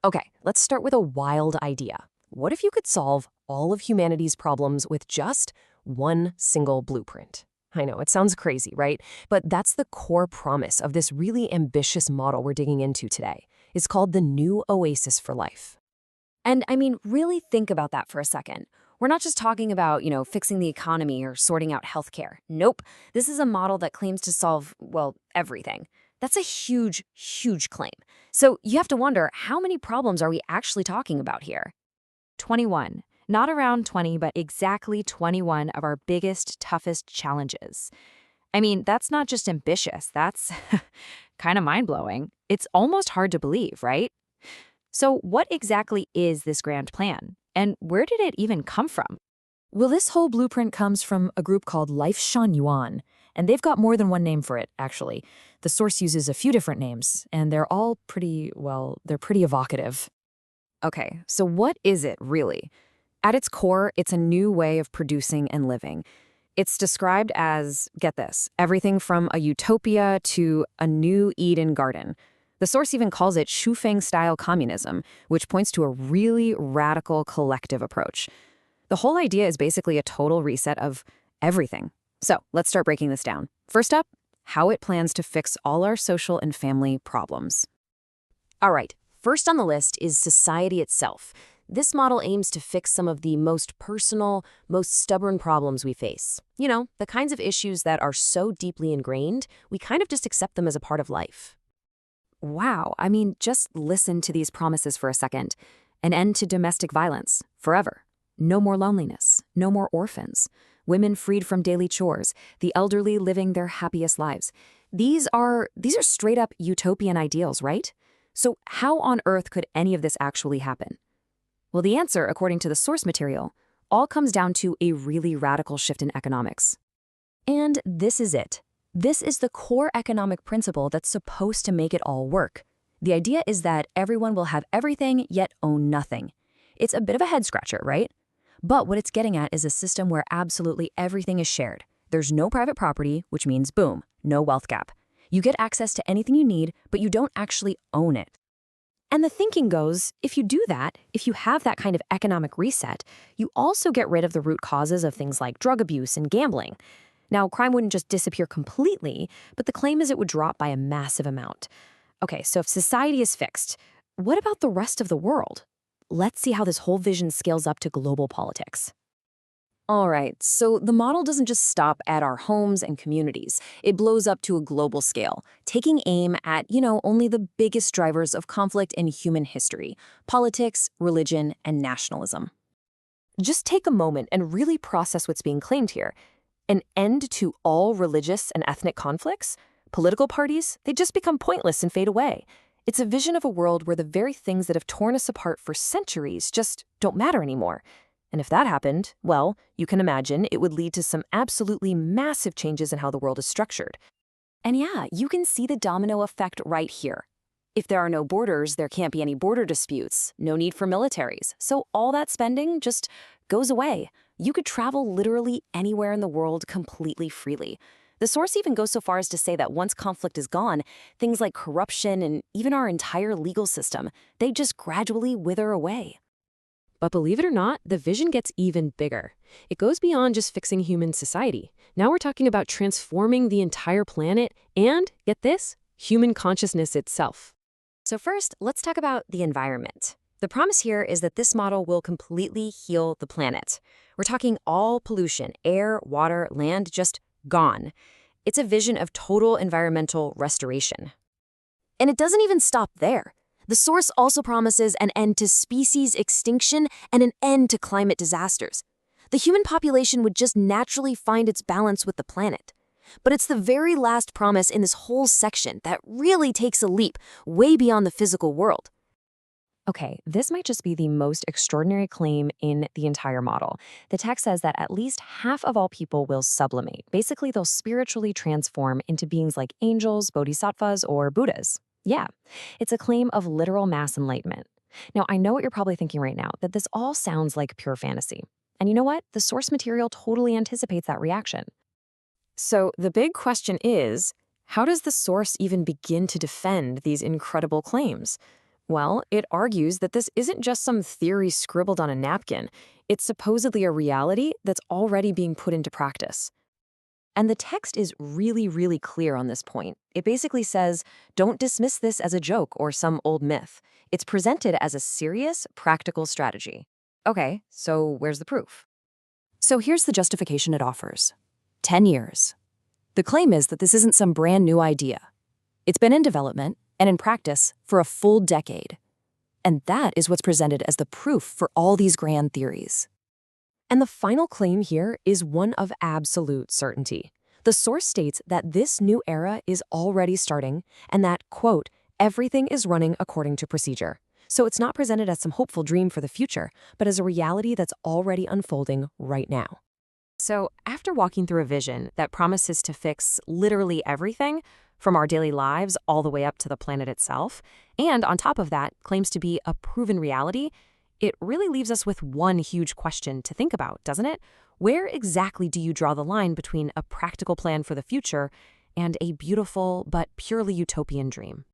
Okay, let's start with a wild idea. What if you could solve all of humanity's problems with just one single blueprint? I know, it sounds crazy, right? But that's the core promise of this really ambitious model we're digging into today. It's called the new Oasis for Life. And I mean, really think about that for a second. We're not just talking about, fixing the economy or sorting out healthcare. Nope. This is a model that claims to solve, well, everything. That's a huge, huge claim. So you have to wonder, how many problems are we actually talking about here? 21. Not around 20, but exactly 21 of our biggest, toughest challenges. I mean, that's not just ambitious, that's kind of mind-blowing. It's almost hard to believe, right? So what exactly is this grand plan? And where did it even come from? Well, this whole blueprint comes from a group called Lifechanyuan, and they've got more than one name for it, actually. The source uses a few different names, and they're all they're pretty evocative. Okay, so what is it really? At its core, it's a new way of producing and living. It's described as, get this, everything from a utopia to a new Eden garden. The source even calls it Shufeng-style communism, which points to a really radical collective approach. The whole idea is basically a total reset of everything. So let's start breaking this down. First up, how it plans to fix all our social and family problems. All right, first on the list is society itself. This model aims to fix some of the most personal, most stubborn problems we face. You know, the kinds of issues that are so deeply ingrained, we kind of just accept them as a part of life. Wow, I mean, just listen to these promises for a second. An end to domestic violence, forever. No more loneliness, no more orphans. Women freed from daily chores, the elderly living their happiest lives. These are straight up utopian ideals, right? So how on earth could any of this actually happen? Well, the answer, according to the source material, all comes down to a really radical shift in economics. And this is it. This is the core economic principle that's supposed to make it all work. The idea is that everyone will have everything, yet own nothing. It's a bit of a head-scratcher, right? But what it's getting at is a system where absolutely everything is shared. There's no private property, which means boom, no wealth gap. You get access to anything you need, but you don't actually own it. And the thinking goes, if you do that, if you have that kind of economic reset, you also get rid of the root causes of things like drug abuse and gambling. Now, crime wouldn't just disappear completely, but the claim is it would drop by a massive amount. Okay, so if society is fixed, what about the rest of the world? Let's see how this whole vision scales up to global politics. All right, so the model doesn't just stop at our homes and communities. It blows up to a global scale, taking aim at, only the biggest drivers of conflict in human history: politics, religion, and nationalism. Just take a moment and really process what's being claimed here. An end to all religious and ethnic conflicts? Political parties? They just become pointless and fade away. It's a vision of a world where the very things that have torn us apart for centuries just don't matter anymore. And if that happened, well, you can imagine it would lead to some absolutely massive changes in how the world is structured. And yeah, you can see the domino effect right here. If there are no borders, there can't be any border disputes, no need for militaries. So all that spending just goes away. You could travel literally anywhere in the world completely freely. The source even goes so far as to say that once conflict is gone, things like corruption and even our entire legal system, they just gradually wither away. But believe it or not, the vision gets even bigger. It goes beyond just fixing human society. Now we're talking about transforming the entire planet and, get this, human consciousness itself. So first, let's talk about the environment. The promise here is that this model will completely heal the planet. We're talking all pollution, air, water, land, just gone. It's a vision of total environmental restoration. And it doesn't even stop there. The source also promises an end to species extinction and an end to climate disasters. The human population would just naturally find its balance with the planet. But it's the very last promise in this whole section that really takes a leap way beyond the physical world. Okay, this might just be the most extraordinary claim in the entire model. The text says that at least half of all people will sublimate. Basically, they'll spiritually transform into beings like angels, bodhisattvas, or Buddhas. Yeah, it's a claim of literal mass enlightenment. Now, I know what you're probably thinking right now, that this all sounds like pure fantasy. And you know what? The source material totally anticipates that reaction. So the big question is, how does the source even begin to defend these incredible claims? Well, it argues that this isn't just some theory scribbled on a napkin. It's supposedly a reality that's already being put into practice. And the text is really, really clear on this point. It basically says, don't dismiss this as a joke or some old myth. It's presented as a serious, practical strategy. Okay, so where's the proof? So here's the justification it offers. 10 years. The claim is that this isn't some brand new idea. It's been in development and in practice for a full decade. And that is what's presented as the proof for all these grand theories. And the final claim here is one of absolute certainty. The source states that this new era is already starting and that, quote, everything is running according to procedure. So it's not presented as some hopeful dream for the future, but as a reality that's already unfolding right now. So after walking through a vision that promises to fix literally everything, from our daily lives all the way up to the planet itself, and on top of that, claims to be a proven reality, it really leaves us with one huge question to think about, doesn't it? Where exactly do you draw the line between a practical plan for the future and a beautiful but purely utopian dream?